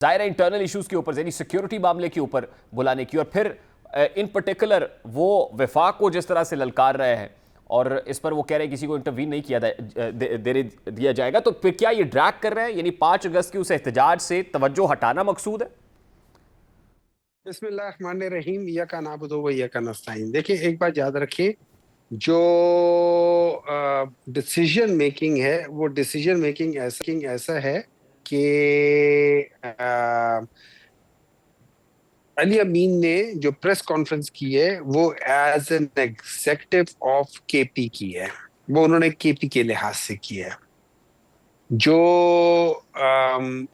जाहिर है internal issues के ऊपर यानी सिक्योरिटी मामले के ऊपर बुलाने की, और फिर इन पर्टिकुलर वो वफाक को जिस तरह से ललकार रहे हैं और इस पर वो कह रहे हैं किसी को इंटरवीन नहीं किया दिया जाएगा, तो फिर क्या ये ड्रैग कर रहे हैं? यानी 5 अगस्त की उस एहतजाज से तवज्जो हटाना मकसूद है? बिस्मिल्लाहिर्रहमानिर्रहीम, इय्याका नअबुदु व इय्याका नस्तईन। देखिए, एक बात याद रखिए, जो डिसीजन मेकिंग है वो डिसीजन मेकिंग ऐसा है कि अली अमीन ने जो प्रेस कॉन्फ्रेंस की है वो as an executive of KP की है। वो उन्होंने केपी के लिहाज से की है। जो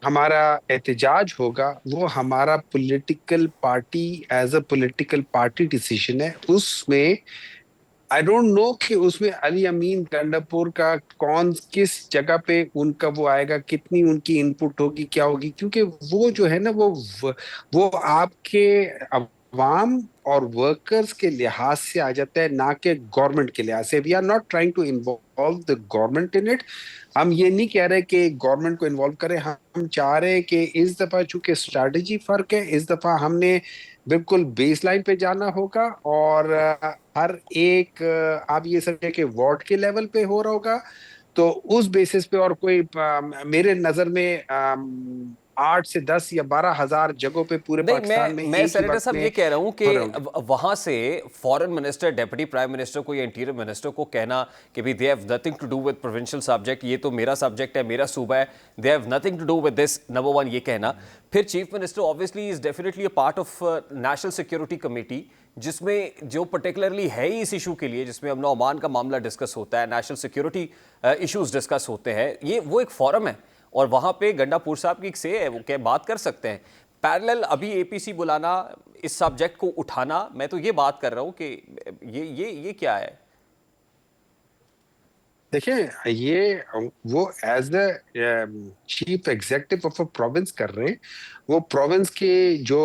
हमारा एहतजाज होगा वो हमारा political party as a political party decision है। उसमें आई डोंट नो कि उसमें अली अमीन गंडापुर का कौन किस जगह पे उनका वो आएगा, कितनी उनकी इनपुट होगी, क्या होगी, क्योंकि वो जो है ना वो आपके अवाम और वर्कर्स के लिहाज से आ जाता है, ना कि गवर्नमेंट के लिहाज से। We are not trying to involve the government in it. हम ये नहीं कह रहे कि गवर्नमेंट को इन्वॉल्व करें। हम चाह रहे हैं कि इस दफा चूंकि स्ट्रैटेजी फर्क है, इस दफा हमने बिल्कुल बेस लाइन पे जाना होगा और हर एक आप ये समझे कि वार्ड के लेवल पे हो रहा होगा। तो उस बेसिस पे और कोई मेरे नजर में 8 से 10 या 12 हजार जगहों पे पूरे नहीं, पाकिस्तान में मैं एक ही सेनेटर वक्त साहब में ये कह रहा हूं कि हो रहे होंगे। वहां से foreign minister, deputy prime minister को या इंटीरियर मिनिस्टर को कहना कि भाई they have nothing to do with provincial subject, ये तो मेरा सब्जेक्ट है, मेरा सूबा है, they have nothing to do with this, number one ये कहना। फिर chief minister obviously is definitely a part of national security committee, जिसमें जो पर्टिकुलरली है ही इस इशू के लिए, जिसमें अमन ओमान का मामला डिस्कस होता है, नेशनल सिक्योरिटी इशूज डिस्कस होते हैं, ये वो एक फोरम है और वहां पे गंडापुर साहब की एक से है, वो क्या बात कर सकते हैं। पैरेलल अभी एपीसी बुलाना, इस सब्जेक्ट को उठाना, मैं तो ये बात कर रहा हूं कि ये क्या है? देखिए, ये वो as the chief executive of a province कर रहे हैं। वो प्रोविंस के जो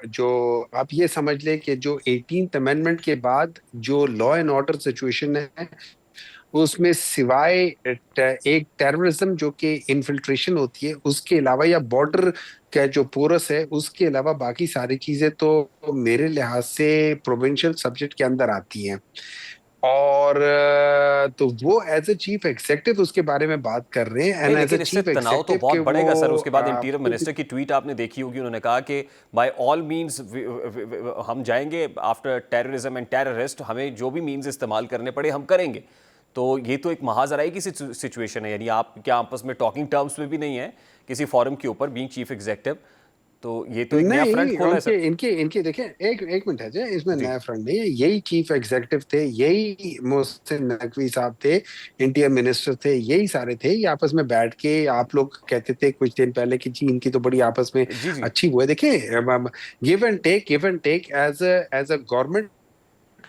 जो आप ये समझ लें कि जो 18th अमेंडमेंट के बाद जो लॉ एंड ऑर्डर सिचुएशन है, उसमें सिवाय एक टेररिज्म जो कि इन्फिल्ट्रेशन होती है उसके अलावा, या बॉर्डर का जो पोरस है उसके अलावा, बाकी सारी चीजें तो मेरे लिहाज से प्रोविंशियल सब्जेक्ट के अंदर आती हैं। और तो वो एज ए चीफ एग्जेक्टिव उसके बारे में बात कर रहे हैं, नहीं, एंड एज ए लेकिन इससे चीफ तनाव तो एग्जेक्टिव बहुत के वो बढ़ेगा सर। उसके बाद इंटीरियर मिनिस्टर की ट्वीट आपने देखी होगी, उन्होंने कहा कि बाय ऑल मींस हम जाएंगे आफ्टर टेररिज्म एंड टेररिस्ट, हमें जो भी मींस इस्तेमाल करने पड़े हम करेंगे। तो ये तो एक महाजराई की सिचुएशन है, यानी आप क्या आपस में टॉकिंग टर्म्स में भी नहीं है किसी फोरम के ऊपर, बीइंग चीफ एग्जेक्टिव? तो ये तो एक नया फ्रंट नहीं, खोला है उनके सर। इनके इनके देखें, एक मिनट है जी, इसमें जी। नया फ्रंट नहीं है। यही चीफ एग्जेक्टिव थे, यही मोहसिन नकवी साहब थे, इंटीरियर मिनिस्टर थे, यही सारे थे। ये आपस में बैठ के आप लोग कहते थे कुछ दिन पहले कि जी इनकी तो बड़ी आपस में जी जी। अच्छी वो है। देखिए, give and take as a government.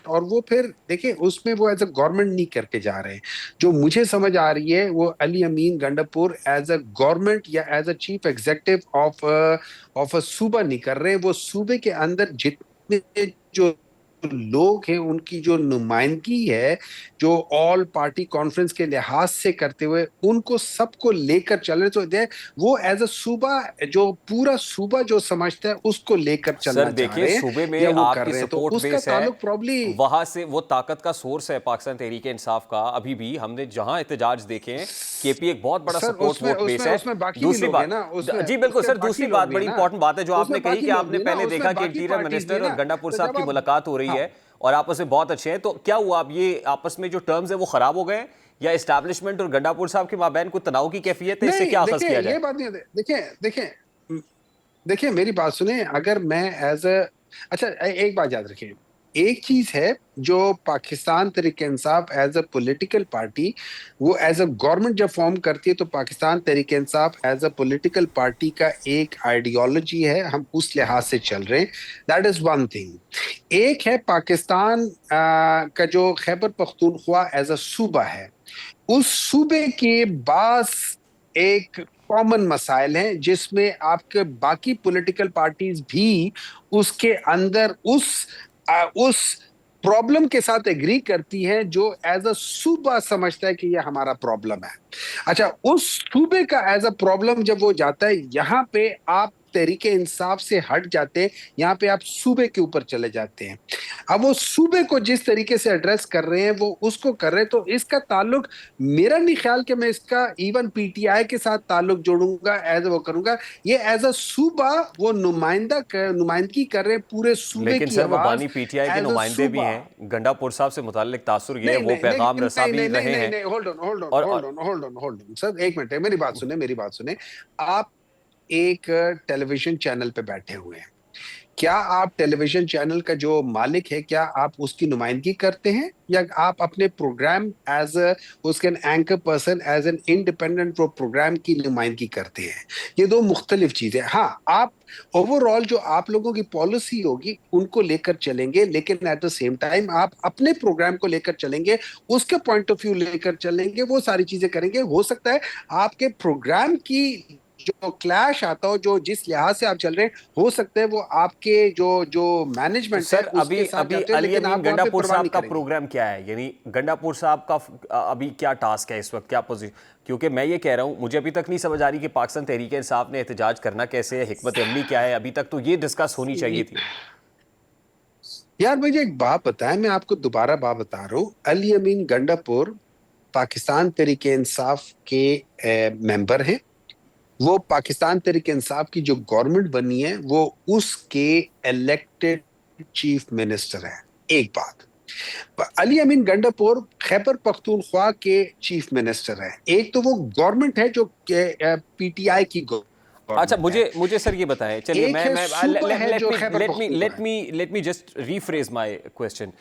और वो फिर देखिए, उसमें वो एज अ गवर्नमेंट नहीं करके जा रहे हैं। जो मुझे समझ आ रही है वो Ali Amin Gandapur as a government या as a chief executive of a सूबा नहीं कर रहे हैं। वो सूबे के अंदर जितने जो लोग हैं उनकी जो नुमाइंदगी है, जो ऑल पार्टी कॉन्फ्रेंस के लिहाज से करते हुए उनको सबको लेकर चल रहे, तो वो एज अ सूबा, जो पूरा सूबा जो समझता है उसको लेकर सर चलना चाह देखिए, रहे हैं सूबे या में वो कर आपकी रहे हैं। तो सपोर्ट उसका बेस है, ताल्लुक प्रॉब्ली वहां से वो ताकत का सोर्स है पाकिस्तान तहरीक इंसाफ का। अभी भी हमने जहां एहतजाज देखे हैं, केपी एक बहुत बड़ा सर, सपोर्ट उसमें वोट बेस उसमें है। उसमें बाकी भी दूसरी लोग हैं बात, ना, उसमें जी बिल्कुल उसमें सर, बाकी दूसरी लोग बात भी है बड़ी ना, इंपॉर्टेंट बात है जो आपने उसमें कही बाकी कि लोग भी आपने है ना, पहले देखा उसमें कि बाकी इंटीरियर पार्टीज भी है मिनिस्टर और ना। गंडापुर तो साहब जब की आप मुलाकात हो रही हाँ, है और आपस में बहुत अच्छे हैं, तो क्या हुआ? अब ये आपस में जो टर्म्स है वो खराब हो गए, या एस्टैब्लिशमेंट और गंडापुर साहब के माबैन कोई तनाव की कैफियत है? इससे नहीं, क्या अखज़ देखिए किया ये जाए? बात नहीं है। देखिए देखिए देखिए, मेरी बात सुने। अगर मैं एज अ अच्छा, एक बात याद रखिए। एक चीज है जो Pakistan Tehreek Insaf as a political party, वो एज अ गवर्नमेंट जब फॉर्म करती है तो Pakistan Tehreek Insaf as a political party का एक आइडियोलॉजी है, हम उस लिहाज से चल रहे हैं। That is one thing. एक है पाकिस्तान का जो खैबर पख्तूनख्वा एज अ सूबा है, उस सूबे के पास एक कॉमन मसाइल हैं जिसमें आपके बाकी पॉलिटिकल पार्टीज भी उसके अंदर उस प्रॉब्लम के साथ एग्री करती हैं, जो एज अ सूबा समझता है कि ये हमारा प्रॉब्लम है। अच्छा, उस सूबे का एज अ प्रॉब्लम जब वो जाता है, यहाँ पे आप तहरीके इंसाफ से हट जाते हैं, यहाँ पे आप सूबे के ऊपर चले जाते हैं। अब वो सूबे को जिस तरीके से एड्रेस कर रहे हैं वो उसको कर रहे हैं, तो इसका ताल्लुक मेरा नहीं ख्याल कि मैं इसका इवन पीटीआई के साथ ताल्लुक जोड़ूंगा, एज वो करूंगा। ये एज अ सूबा वो नुमाइंदगी कर रहे हैं पूरे सूबे लेकिन की सर वो आवाज बानी पीटीआई के एज अ नुमाइंदे भी सूबा। हैं, गंडापुर साहब से मुताल्लिक तासुर ये है, नहीं वो नहीं पैगाम नहीं रसा नहीं भी नहीं रहे नहीं हैं। नहीं, होल्ड ऑन होल्ड ऑन और hold on hold on hold on sir, एक मिनट, मेरी बात सुने, मेरी बात सुने। आप एक टेलीविजन चैनल पे बैठे हुए हैं, क्या आप टेलीविजन चैनल का जो मालिक है, क्या आप उसकी नुमाइंदगी करते हैं, या आप अपने प्रोग्राम एज उसके anchor person as an independent programme की नुमाइंदगी करते हैं? ये दो मुख्तलिफ चीजें। हाँ, आप ओवरऑल जो आप लोगों की पॉलिसी होगी उनको लेकर चलेंगे, लेकिन एट द सेम टाइम आप अपने प्रोग्राम को लेकर चलेंगे, उसके पॉइंट ऑफ व्यू लेकर चलेंगे, वो सारी चीजें करेंगे। हो सकता है आपके प्रोग्राम की जो क्लैश आता हो, जो जिस लिहाज से आप चल रहे हैं, हो सकता है वो आपके जो जो तो मैनेजमेंट है सर अभी उसके साथ अभी जाते हो, अली लेकिन अमीन आप वहां पे गंडापुर परवाह साहब नहीं का करेंगे। प्रोग्राम क्या है, यानी गंडापुर साहब का अभी क्या टास्क है इस वक्त, क्या पोजीशन? क्योंकि मैं ये कह रहा हूं, मुझे अभी तक नहीं समझ आ रही कि पाकिस्तान तहरीक इंसाफ ने एहतजाज करना कैसे है, हिकमत अमली क्या है। अभी तक तो ये डिस्कस होनी चाहिए थी। यार मुझे एक बात बताएं, मैं आपको दोबारा बात बता रहा हूँ। अली अमीन गंडापुर पाकिस्तान तहरीक इंसाफ के मेंबर हैं। वो पाकिस्तान तहरीक इंसाफ की जो गवर्नमेंट बनी है वो उसके इलेक्टेड चीफ मिनिस्टर है। एक बात, अली अमीन गंडापुर खैबर पख्तूनख्वा के चीफ मिनिस्टर है। एक तो वो गवर्नमेंट है जो पीटीआई की अच्छा, गवर्नमेंट है, मुझे मुझे सर ये बताएं, चलिए एक मैं है मैं सूबा है जो खैबर पख्तूनख्वा है। Let me just rephrase my question.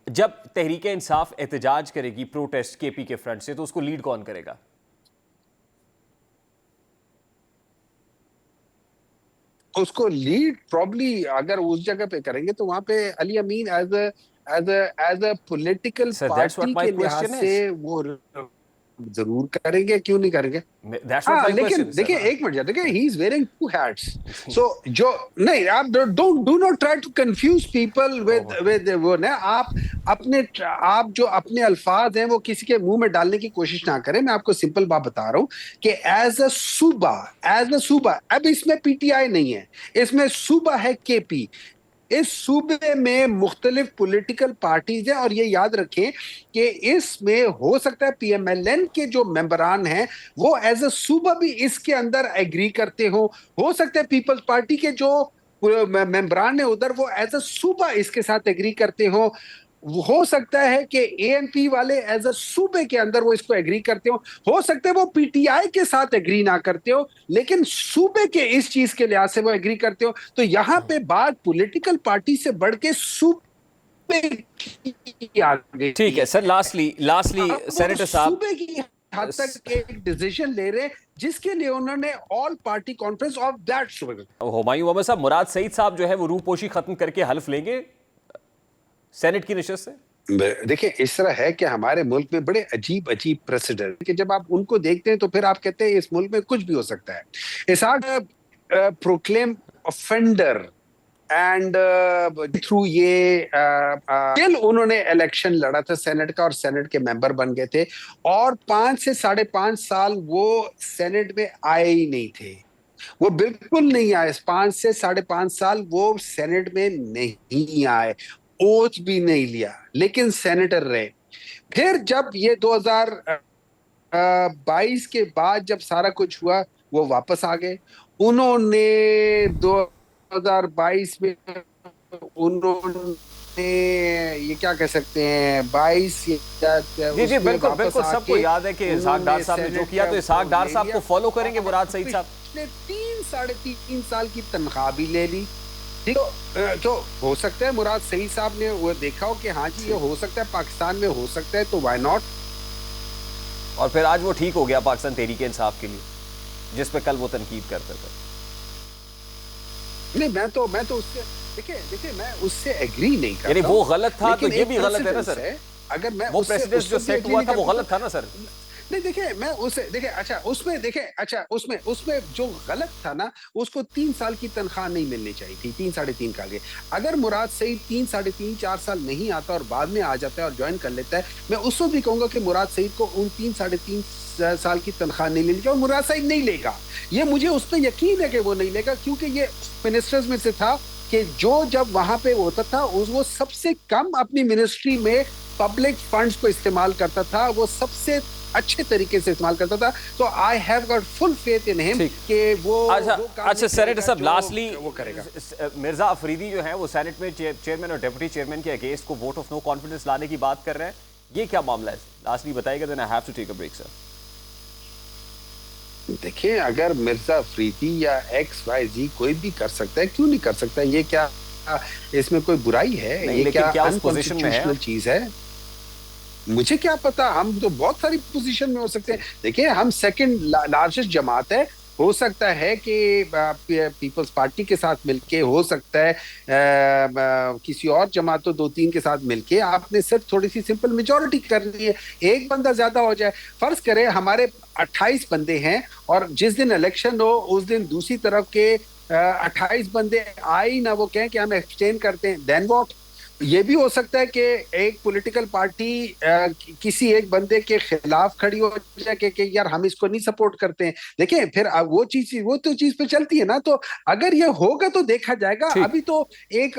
जब तहरीक इंसाफ एहतजाज करेगी प्रोटेस्ट केपी के फ्रंट से, तो उसको लीड कौन करेगा? उसको लीड प्रॉब्ली अगर उस जगह पे करेंगे तो वहां पे Ali Amin as a political sir that's what party my के लिहाज क्वेश्चन से इज। वो जरूर करेंगे, क्यों नहीं करेंगे। दैट्स व्हाट हाँ माय लेकिन क्वेश्चन देखिए, सर। एक मिनट, देखिए he is wearing two hats. So जो नहीं, आप don't do not try to confuse people with वो ना, आप जो अपने अल्फाज हैं वो किसी के मुंह में डालने की कोशिश ना करें। मैं आपको सिंपल बात बता रहा हूं कि एज अ सूबा, अब इसमें पीटीआई नहीं है, इसमें सूबा है केपी। इस सूबे में मुख्तलिफ पॉलिटिकल पार्टीज हैं, और ये याद रखें कि इसमें हो सकता है पीएमएलएन के जो मेंबरान हैं वो एज अ सूबा भी इसके अंदर एग्री करते हो सकता है पीपल्स पार्टी के जो मेंबरान है उधर वो एज अ सूबा इसके साथ एग्री करते हो सकता है कि एएनपी वाले एज अ सूबे के अंदर वो इसको एग्री करते हो सकता है वो पीटीआई के साथ एग्री ना करते हो, लेकिन सूबे के इस चीज के लिहाज से वो एग्री करते हो। तो यहां पे बात पॉलिटिकल पार्टी से बढ़ के सूबे की आ गई ठीक है है। सर, लास्टली अब वो सेनेटर साहब, सूबे की हद तक एक डिसीजन ले रहे हैं जिसके लिए उन्होंने all party conference of that सूबे। हुमायूं अहमद साहब, मुराद सईद साहब जो है वो रूपोशी खत्म करके हल्फ लेंगे सेनेट की नशस्त से? देखिए, इस तरह है कि हमारे मुल्क में बड़े अजीब अजीब प्रेसिडेंट कि जब आप उनको देखते हैं तो फिर आप कहते हैं इस मुल्क में कुछ भी हो सकता है। Ishaq proclaimed offender and through ये still उन्होंने इलेक्शन लड़ा था सेनेट का, और सेनेट के मेंबर बन गए थे, और 5 से 5.5 साल वो सेनेट में आए ही नहीं थे। वो बिल्कुल नहीं आए, 5 से 5.5 साल वो सेनेट में नहीं आए, ओथ भी नहीं लिया, लेकिन सेनेटर रहे। फिर जब ये 2022 के बाद जब सारा कुछ हुआ वो वापस आ गए। उन्होंने 2022 में उन्होंने ये क्या कह सकते हैं 22 जी जी, बिल्कुल बिल्कुल, सबको याद है कि इसहाक डार साहब ने जो किया, तो इसहाक डार साहब को फॉलो करेंगे मुराद सईद साहब। पिछले 3-3.5 साल की तनख्वाह भी ले ली। तो हो सकता है मुराद सईद साहब ने वो देखा हो कि हाँ जी ये हो सकता है, पाकिस्तान में हो सकता है, तो व्हाई नॉट। और फिर आज वो ठीक हो गया पाकिस्तान तहरीक इंसाफ के लिए, जिस पे कल वो तनकीद करते थे। नहीं, मैं तो उससे देखिए मैं उससे एग्री नहीं करता, यानी वो गलत था तो ये भी गलत है ना सर? अगर मैं वो प्रेसिडेंट जो सेट हुआ था वो गलत था ना सर? नहीं देखिए, मैं उसे देखिए, अच्छा उसमें देखिए, अच्छा उसमें उसमें जो गलत था ना, उसको 3 साल की तनख्वाह नहीं मिलनी चाहिए थी, 3 साढ़े 3 का के। अगर मुराद सईद 3 साढ़े 3 4 साल नहीं आता और बाद में आ जाता है और ज्वाइन कर लेता है, मैं उसको भी कहूंगा कि मुराद सईद को उन 3 साढ़े 3 साल की तनख्वाह नहीं लेनी चाहिए, और मुराद सईद नहीं लेगा। ये मुझे उस पर यकीन है कि वो नहीं लेगा, क्योंकि ये मिनिस्टर्स में से था कि जो जब वहां पे होता था वो सबसे कम अपनी मिनिस्ट्री में पब्लिक फंड्स को इस्तेमाल करता था, वो सबसे अच्छे तरीके से इस्तेमाल करता था। तो I have got full faith in him ठीक। कि अच्छा वो काम अच्छा, नहीं सेनेटर करेगा साहब, जो लास्टली वो करेगा। मिर्जा अफरीदी जो हैं वो सेनेट में चेयरमैन और डिप्टी चेयरमैन के अगेंस्ट को वोट ऑफ नो कॉन्फिडेंस लाने की बात कर रहे हैं, ये क्या मामला है? लास्टली बताइएगा, then I have to take a break sir. देखिए, अगर मिर्जा अफरीदी या XYZ कोई भी कर सकता है, क्यों नहीं कर सकता? ये क्या इसमें कोई बुराई है? नहीं, ये लेकिन क्या क्या उस पोजीशन में है? अनकॉन्स्टिट्यूशनल चीज है? मुझे क्या पता, हम तो बहुत सारी पोजीशन में हो सकते हैं। देखिए, हम सेकंड लार्जेस्ट जमात है। हो सकता है कि पीपल्स पार्टी के साथ मिलके, हो सकता है किसी और जमातों 2-3 के साथ मिलके आपने सिर्फ थोड़ी सी सिंपल मेजोरिटी करनी है, एक बंदा ज्यादा हो जाए। फर्ज करें हमारे 28 बंदे हैं, और जिस दिन इलेक्शन हो उस दिन दूसरी तरफ के 28 बंदे आए ही ना, वो कहें कि हम एक्सटेंड करते हैं, देन व्हाट? ये भी हो सकता है कि एक पॉलिटिकल पार्टी किसी एक बंदे के खिलाफ खड़ी हो जाए कि यार हम इसको नहीं सपोर्ट करते हैं। देखिए, फिर वो तो चीज पे चलती है ना। तो अगर ये होगा तो देखा जाएगा। ठीक। अभी तो एक